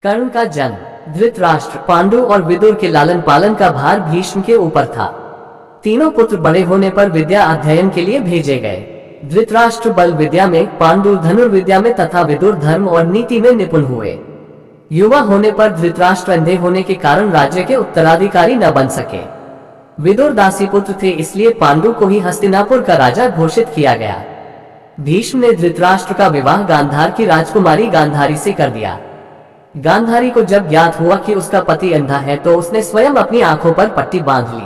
कर्ण का जन्म। धृतराष्ट्र, पांडु और विदुर के लालन पालन का भार भीष्म के ऊपर था। तीनों पुत्र बड़े होने पर विद्या अध्ययन के लिए भेजे गए। धृतराष्ट्र बल विद्या में, पांडु धनुर्विद्या में तथा विदुर धर्म और नीति में निपुण हुए। युवा होने पर धृतराष्ट्र अंधे होने के कारण राज्य के उत्तराधिकारी न बन सके। विदुर दासी पुत्र थे, इसलिए पांडु को ही हस्तिनापुर का राजा घोषित किया गया। भीष्म ने धृतराष्ट्र का विवाह गांधार की राजकुमारी गांधारी से कर दिया। गांधारी को जब ज्ञात हुआ कि उसका पति अंधा है तो उसने स्वयं अपनी आंखों पर पट्टी बांध ली।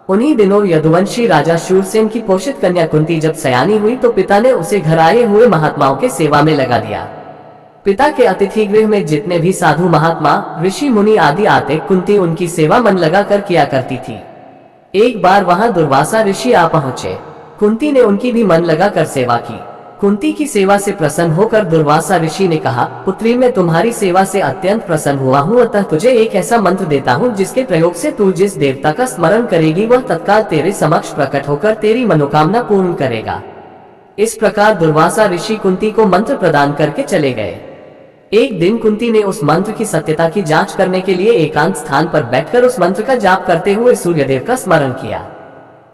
उन्हीं दिनों यदुवंशी राजा शूरसेन की पोषित कन्या कुंती जब सयानी हुई तो पिता ने उसे घर आए हुए महात्माओं के सेवा में लगा दिया। पिता के अतिथि गृह में जितने भी साधु महात्मा, ऋषि मुनि आदि आते, कुंती उनकी सेवा मन लगा कर किया करती थी। एक बार वहां दुर्वासा ऋषि आ पहुंचे। कुंती ने उनकी भी मन लगा कर सेवा की। कुंती की सेवा से प्रसन्न होकर दुर्वासा ऋषि ने कहा, पुत्री, मैं तुम्हारी सेवा से अत्यंत प्रसन्न हुआ हूँ, अतः तुझे एक ऐसा मंत्र देता हूँ जिसके प्रयोग से तू जिस देवता का स्मरण करेगी वह तत्काल तेरे समक्ष प्रकट होकर तेरी मनोकामना पूर्ण करेगा। इस प्रकार दुर्वासा ऋषि कुंती को मंत्र प्रदान करके चले गए। एक दिन कुंती ने उस मंत्र की सत्यता की जांच करने के लिए एकांत स्थान पर बैठकर उस मंत्र का जाप करते हुए सूर्यदेव का स्मरण किया।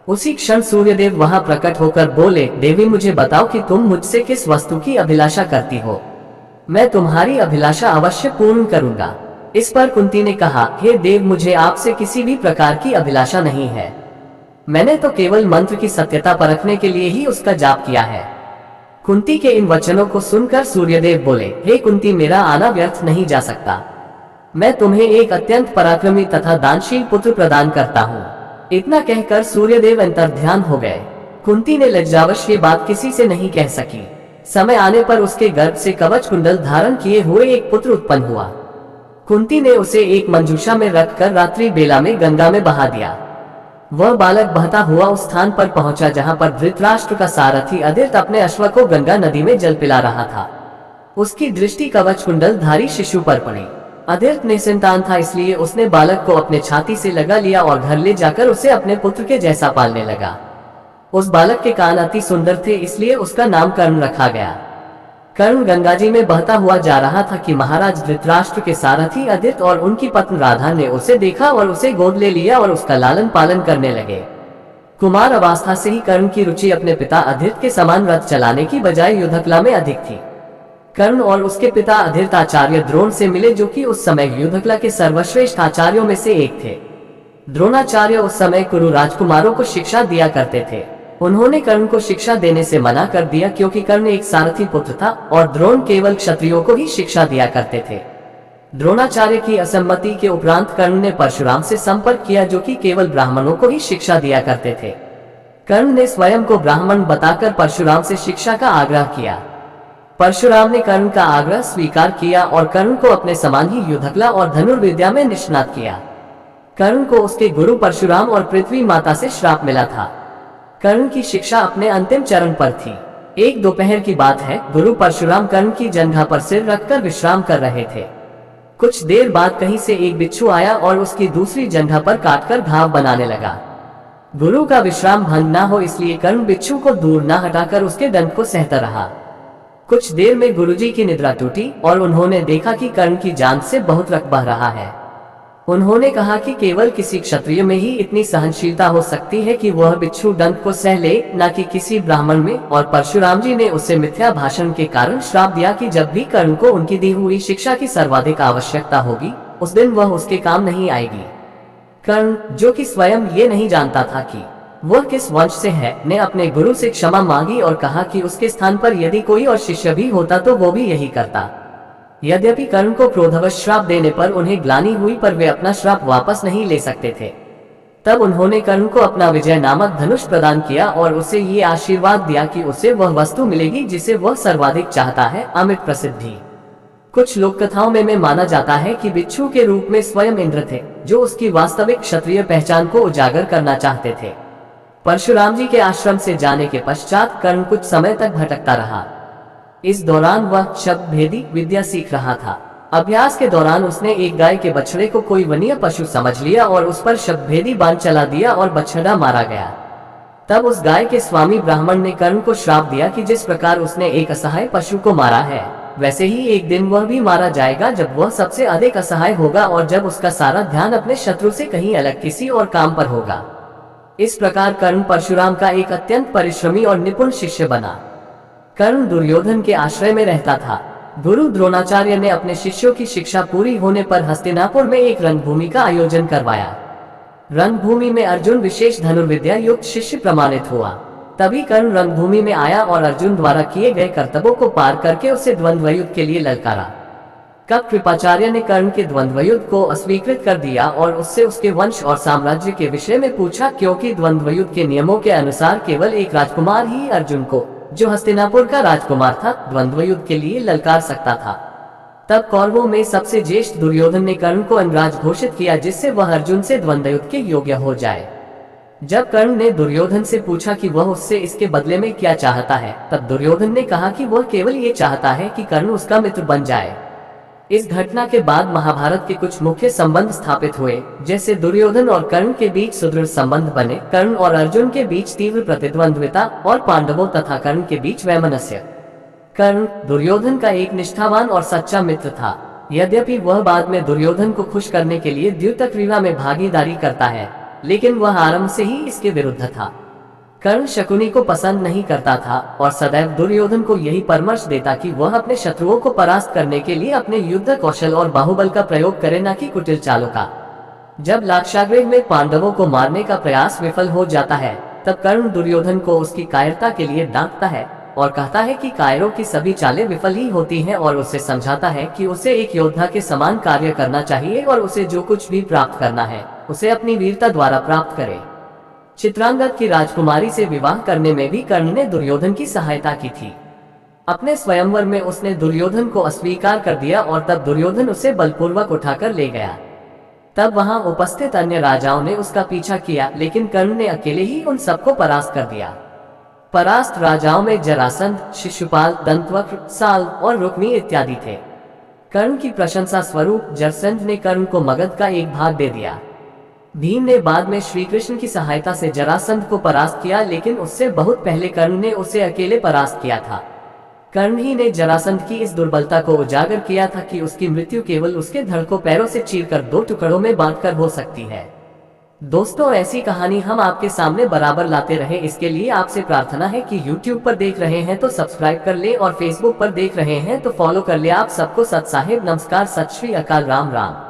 उसी क्षण सूर्यदेव वहां प्रकट होकर बोले, देवी, मुझे बताओ कि तुम मुझसे किस वस्तु की अभिलाषा करती हो। मैं तुम्हारी अभिलाषा अवश्य पूर्ण करूंगा। इस पर कुंती ने कहा, हे देव, मुझे आपसे किसी भी प्रकार की अभिलाषा नहीं है। मैंने तो केवल मंत्र की सत्यता परखने के लिए ही उसका जाप किया है। कुंती के इन वचनों को सुनकर सूर्यदेव बोले, हे कुंती, मेरा आना व्यर्थ नहीं जा सकता। मैं तुम्हें एक अत्यंत पराक्रमी तथा दानशील पुत्र प्रदान करता हूँ। इतना कहकर सूर्यदेव अंतर्ध्यान हो गए। कुंती ने लज्जावश ये बात किसी से नहीं कह सकी। समय आने पर उसके गर्भ से कवच कुंडल धारण किए हुए एक पुत्र उत्पन्न हुआ। कुंती ने उसे एक मंजूषा में रखकर रात्रि बेला में गंगा में बहा दिया। वह बालक बहता हुआ उस स्थान पर पहुंचा जहां पर धृतराष्ट्र का सारथी अदित अपने अश्व को गंगा नदी में जल पिला रहा था। उसकी दृष्टि कवच कुंडल धारी शिशु पर पड़ी। अदित निसंतान था, इसलिए उसने बालक को अपने छाती से लगा लिया और घर ले जाकर उसे अपने पुत्र के जैसा पालने लगा। उस बालक के कान अति सुंदर थे, इसलिए उसका नाम कर्ण रखा गया। कर्ण गंगाजी में बहता हुआ जा रहा था कि महाराज धृतराष्ट्र के सारथी अदित और उनकी पत्नी राधा ने उसे देखा और उसे गोद ले लिया और उसका लालन पालन करने लगे। कुमार अवस्था से ही कर्ण की रुचि अपने पिता अदित के समान रथ चलाने की बजाय युद्धकला में अधिक थी। कर्ण और उसके पिता अधीरथ आचार्य द्रोण से मिले, जो कि उस समय युद्धकला के सर्वश्रेष्ठ आचार्यों में से एक थे। द्रोणाचार्य उस समय कुरु राजकुमारों को शिक्षा दिया करते थे। उन्होंने कर्ण को शिक्षा देने से मना कर दिया क्योंकि कर्ण एक सारथी पुत्र था और द्रोण केवल क्षत्रियों को ही शिक्षा दिया करते थे। द्रोणाचार्य की असम्मति के उपरांत कर्ण ने परशुराम से संपर्क किया, जो कि केवल ब्राह्मणों को ही शिक्षा दिया करते थे। कर्ण ने स्वयं को ब्राह्मण बताकर परशुराम से शिक्षा का आग्रह किया। परशुराम ने कर्ण का आग्रह स्वीकार किया और कर्ण को अपने समान ही युद्धकला और धनुर्विद्या में निष्णात किया। कर्ण को उसके गुरु परशुराम और पृथ्वी माता से श्राप मिला था। कर्ण की शिक्षा अपने अंतिम चरण पर थी। एक दोपहर की बात है, गुरु परशुराम कर्ण की जंघा पर सिर रखकर विश्राम कर रहे थे। कुछ देर बाद कहीं से एक बिच्छू आया और उसकी दूसरी जंघा पर काटकर घाव बनाने लगा। गुरु का विश्राम भंग न हो इसलिए कर्ण बिच्छू को दूर न हटाकर उसके दंड को सहता रहा। कुछ देर में गुरुजी की निद्रा टूटी और उन्होंने देखा कि कर्ण की जान से बहुत रक्त बह रहा है। उन्होंने कहा कि केवल किसी क्षत्रिय में ही इतनी सहनशीलता हो सकती है कि वह बिच्छू दंड को सह ले, न कि किसी ब्राह्मण में। और परशुराम जी ने उसे मिथ्या भाषण के कारण श्राप दिया कि जब भी कर्ण को उनकी दी हुई शिक्षा की सर्वाधिक आवश्यकता होगी, उस दिन वह उसके काम नहीं आएगी। कर्ण, जो कि स्वयं ये नहीं जानता था कि वह किस वंश से है, ने अपने गुरु से क्षमा मांगी और कहा कि उसके स्थान पर यदि कोई और शिष्य भी होता तो वो भी यही करता। यद्यपि कर्ण को क्रोधवश श्राप देने पर उन्हें ग्लानि हुई, पर वे अपना श्राप वापस नहीं ले सकते थे। तब उन्होंने कर्ण को अपना विजय नामक धनुष प्रदान किया और उसे ये आशीर्वाद दिया कि उसे वह वस्तु मिलेगी जिसे वह सर्वाधिक चाहता है, अमित प्रसिद्धि। कुछ लोक कथाओं में माना जाता है कि बिच्छू के रूप में स्वयं इंद्र थे, जो उसकी वास्तविक क्षत्रिय पहचान को उजागर करना चाहते थे। परशुराम जी के आश्रम से जाने के पश्चात कर्ण कुछ समय तक भटकता रहा। इस दौरान वह शब्द भेदी विद्या सीख रहा था। अभ्यास के दौरान उसने एक गाय के बछड़े को कोई वन्य पशु समझ लिया और उस पर शब्द भेदी बाण चला दिया और बछड़ा मारा गया। तब उस गाय के स्वामी ब्राह्मण ने कर्ण को श्राप दिया कि जिस प्रकार उसने एक असहाय पशु को मारा है, वैसे ही एक दिन वह भी मारा जाएगा जब वह सबसे अधिक असहाय होगा और जब उसका सारा ध्यान अपने शत्रु से कहीं अलग किसी और काम पर होगा। इस प्रकार कर्ण परशुराम का एक अत्यंत परिश्रमी और निपुण शिष्य बना। कर्ण दुर्योधन के आश्रय में रहता था। गुरु द्रोणाचार्य ने अपने शिष्यों की शिक्षा पूरी होने पर हस्तिनापुर में एक रणभूमि का आयोजन करवाया। रणभूमि में अर्जुन विशेष धनुर्विद्या युक्त शिष्य प्रमाणित हुआ। तभी कर्ण रणभूमि में आया और अर्जुन द्वारा किए गए कर्तव्यों को पार करके उसे द्वंद्व युद्ध के लिए ललकारा। कब कृपाचार्य ने कर्ण के द्वंद्व युद्ध को अस्वीकृत कर दिया और उससे उसके वंश और साम्राज्य के विषय में पूछा, क्योंकि द्वंद्व युद्ध के नियमों के अनुसार केवल एक राजकुमार ही अर्जुन को, जो हस्तिनापुर का राजकुमार था, द्वंद्व युद्ध के लिए ललकार सकता था। तब कौरवों में सबसे ज्येष्ठ दुर्योधन ने कर्ण को अंगराज घोषित किया, जिससे वह अर्जुन से द्वंद्व युद्ध के योग्य हो जाए। जब कर्ण ने दुर्योधन से पूछा कि वह उससे इसके बदले में क्या चाहता है, तब दुर्योधन ने कहा कि वह केवल ये चाहता है कि कर्ण उसका मित्र बन जाए। इस घटना के बाद महाभारत के कुछ मुख्य संबंध स्थापित हुए, जैसे दुर्योधन और कर्ण के बीच सुदृढ़ संबंध बने, कर्ण और अर्जुन के बीच तीव्र प्रतिद्वंद्विता और पांडवों तथा कर्ण के बीच वैमनस्य। कर्ण दुर्योधन का एक निष्ठावान और सच्चा मित्र था। यद्यपि वह बाद में दुर्योधन को खुश करने के लिए द्यूतक्रीड़ा में भागीदारी करता है, लेकिन वह आरंभ से ही इसके विरुद्ध था। कर्ण शकुनी को पसंद नहीं करता था और सदैव दुर्योधन को यही परामर्श देता कि वह अपने शत्रुओं को परास्त करने के लिए अपने युद्ध कौशल और बाहुबल का प्रयोग करे, न कि कुटिल चालों का। जब लाक्षागृह में पांडवों को मारने का प्रयास विफल हो जाता है, तब कर्ण दुर्योधन को उसकी कायरता के लिए डांटता है और कहता है कि कायरों की सभी चालें विफल ही होती हैं, और उसे समझाता है कि उसे एक योद्धा के समान कार्य करना चाहिए और उसे जो कुछ भी प्राप्त करना है उसे अपनी वीरता द्वारा प्राप्त करे। चित्रांगद की राजकुमारी से विवाह करने में भी कर्ण ने दुर्योधन की सहायता की थी। अपने स्वयंवर में उसने दुर्योधन को अस्वीकार कर दिया और तब दुर्योधन उसे बलपूर्वक उठाकर ले गया। तब वहां उपस्थित अन्य राजाओं ने उसका पीछा किया, लेकिन कर्ण ने अकेले ही उन सबको परास्त कर दिया। परास्त राजाओं में जरासंध, शिशुपाल, दंतवक्र, साल और रुक्मी इत्यादि थे। कर्ण की प्रशंसा स्वरूप जरासंध ने कर्ण को मगध का एक भाग दे दिया। भीम ने बाद में श्री कृष्ण की सहायता से जरासंध को परास्त किया, लेकिन उससे बहुत पहले कर्ण ने उसे अकेले परास्त किया था। कर्ण ही ने जरासंध की इस दुर्बलता को उजागर किया था कि उसकी मृत्यु केवल उसके धड़ को पैरों से चीरकर 2 टुकड़ों में बांटकर हो सकती है। दोस्तों, ऐसी कहानी हम आपके सामने बराबर लाते रहे, इसके लिए आपसे प्रार्थना है कि YouTube पर देख रहे हैं तो सब्सक्राइब कर ले और Facebook पर देख रहे हैं तो फॉलो कर ले। आप सबको सत साहेब नमस्कार, सत श्री अकाल, राम राम।